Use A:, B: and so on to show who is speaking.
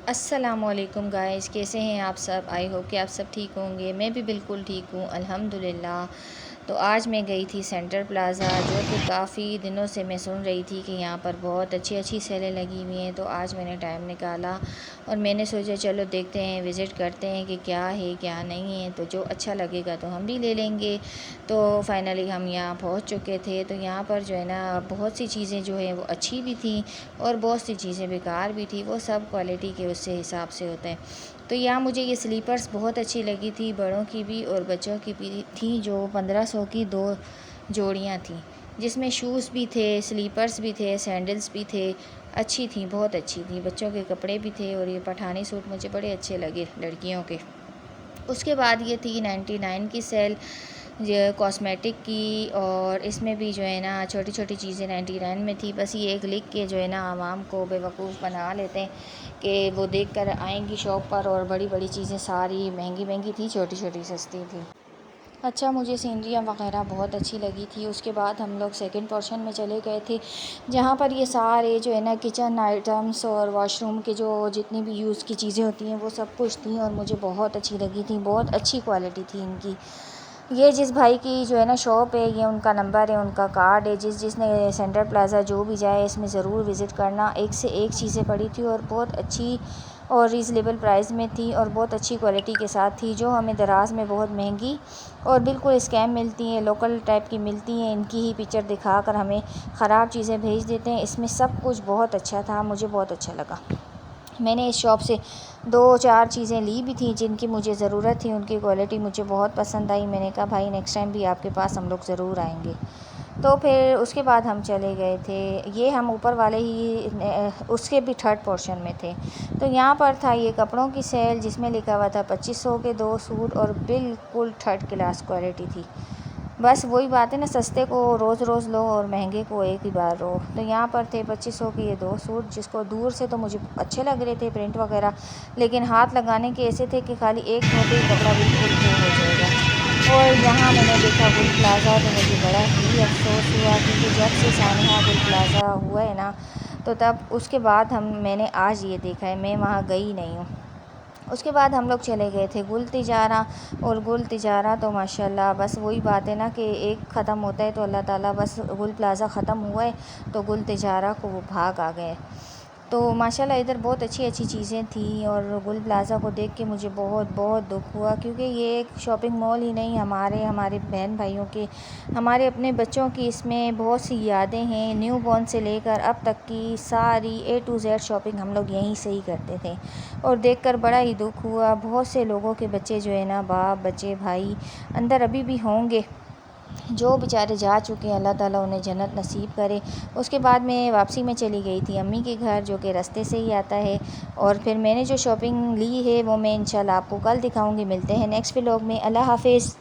A: السلام علیکم گائز، کیسے ہیں آپ سب؟ آئی ہوپ کہ آپ سب ٹھیک ہوں گے۔ میں بھی بالکل ٹھیک ہوں الحمدللہ۔ تو آج میں گئی تھی سینٹر پلازا، جو کہ کافی دنوں سے میں سن رہی تھی کہ یہاں پر بہت اچھی سیلیں لگی ہوئی ہیں۔ تو آج میں نے ٹائم نکالا اور میں نے سوچا چلو دیکھتے ہیں، وزٹ کرتے ہیں کہ کیا ہے کیا نہیں ہے، تو جو اچھا لگے گا تو ہم بھی لے لیں گے۔ تو فائنلی ہم یہاں پہنچ چکے تھے۔ تو یہاں پر جو ہے نا بہت سی چیزیں جو ہیں وہ اچھی بھی تھیں اور بہت سی چیزیں بیکار بھی تھیں، وہ سب کوالٹی کے اس سے حساب سے ہوتا ہے۔ تو یہاں مجھے یہ سلیپرز بہت اچھی لگی تھی، بڑوں کی بھی اور بچوں کی بھی تھیں، جو 1500 کی 2 جوڑیاں تھیں، جس میں شوز بھی تھے، سلیپرز بھی تھے، سینڈلز بھی تھے، اچھی تھیں، بہت اچھی تھیں۔ بچوں کے کپڑے بھی تھے اور یہ پٹھانی سوٹ مجھے بڑے اچھے لگے لڑکیوں کے۔ اس کے بعد یہ تھی 99 کی سیل، یہ کاسمیٹک کی، اور اس میں بھی جو ہے نا چھوٹی چھوٹی چیزیں 99 میں تھی۔ بس یہ ایک لکھ کے جو ہے نا عوام کو بیوقوف بنا لیتے ہیں کہ وہ دیکھ کر آئیں گی شاپ پر، اور بڑی بڑی چیزیں ساری مہنگی تھی، چھوٹی چھوٹی سستی تھی۔ اچھا، مجھے سینریاں وغیرہ بہت اچھی لگی تھی۔ اس کے بعد ہم لوگ سیکنڈ پورشن میں چلے گئے تھے، جہاں پر یہ سارے جو ہے نا کچن آئٹمس اور واش روم کے جو جتنی بھی یوز کی چیزیں ہوتی ہیں وہ سب کچھ تھیں، اور مجھے بہت اچھی لگی تھیں، بہت اچھی کوالٹی تھی ان کی۔ یہ جس بھائی کی جو ہے نا شاپ ہے، یہ ان کا نمبر ہے، ان کا کارڈ ہے، جس نے سینٹر پلازا جو بھی جائے اس میں ضرور وزٹ کرنا۔ ایک سے ایک چیزیں پڑی تھی اور بہت اچھی اور ریزنیبل پرائز میں تھی، اور بہت اچھی کوالٹی کے ساتھ تھی، جو ہمیں دراز میں بہت مہنگی اور بالکل اسکیم ملتی ہیں، لوکل ٹائپ کی ملتی ہیں، ان کی ہی پکچر دکھا کر ہمیں خراب چیزیں بھیج دیتے ہیں۔ اس میں سب کچھ بہت اچھا تھا، مجھے بہت اچھا لگا۔ میں نے اس شاپ سے 2-4 چیزیں لی بھی تھیں جن کی مجھے ضرورت تھی، ان کی کوالٹی مجھے بہت پسند آئی۔ میں نے کہا بھائی نیکسٹ ٹائم بھی آپ کے پاس ہم لوگ ضرور آئیں گے۔ تو پھر اس کے بعد ہم چلے گئے تھے، یہ ہم اوپر والے ہی اس کے بھی تھرڈ پورشن میں تھے۔ تو یہاں پر تھا یہ کپڑوں کی سیل، جس میں لکھا ہوا تھا 2500 کے 2 سوٹ، اور بالکل تھرڈ کلاس کوالٹی تھی۔ بس وہی بات ہے نا، سستے کو روز روز لو اور مہنگے کو ایک ہی بار لو۔ تو یہاں پر تھے 2500 کے یہ 2 سوٹ، جس کو دور سے تو مجھے اچھے لگ رہے تھے پرنٹ وغیرہ، لیکن ہاتھ لگانے کے ایسے تھے کہ خالی ایک دھوتے ہی کپڑا بالکل وہ ہو جائے گا۔ اور یہاں میں نے دیکھا گل پلازا، تو مجھے بڑا ہی افسوس ہوا، کیونکہ جب سے سانحہ گل پلازا ہوا ہے نا، تو تب اس کے بعد میں نے آج یہ دیکھا ہے، میں وہاں گئی نہیں ہوں۔ اس کے بعد ہم لوگ چلے گئے تھے گل تجارہ، اور گل تجارہ تو ماشاءاللہ بس وہی بات ہے نا کہ ایک ختم ہوتا ہے تو اللہ تعالیٰ، بس گل پلازا ختم ہوا ہے تو گل تجارہ کو وہ بھاگ آ گئے۔ تو ماشاءاللہ ادھر بہت اچھی چیزیں تھیں، اور گل پلازا کو دیکھ کے مجھے بہت دکھ ہوا، کیونکہ یہ ایک شاپنگ مال ہی نہیں، ہمارے بہن بھائیوں کے، ہمارے اپنے بچوں کی اس میں بہت سی یادیں ہیں۔ نیو بورن سے لے کر اب تک کی ساری A to Z شاپنگ ہم لوگ یہیں سے ہی کرتے تھے، اور دیکھ کر بڑا ہی دکھ ہوا۔ بہت سے لوگوں کے بچے جو ہے نا، باپ بچے بھائی اندر ابھی بھی ہوں گے، جو بیچارے جا چکے ہیں، اللہ تعالیٰ انہیں جنت نصیب کرے۔ اس کے بعد میں واپسی میں چلی گئی تھی امی کے گھر، جو کہ راستے سے ہی آتا ہے، اور پھر میں نے جو شاپنگ لی ہے وہ میں انشاءاللہ آپ کو کل دکھاؤں گی۔ ملتے ہیں نیکسٹ ولاگ میں، اللہ حافظ۔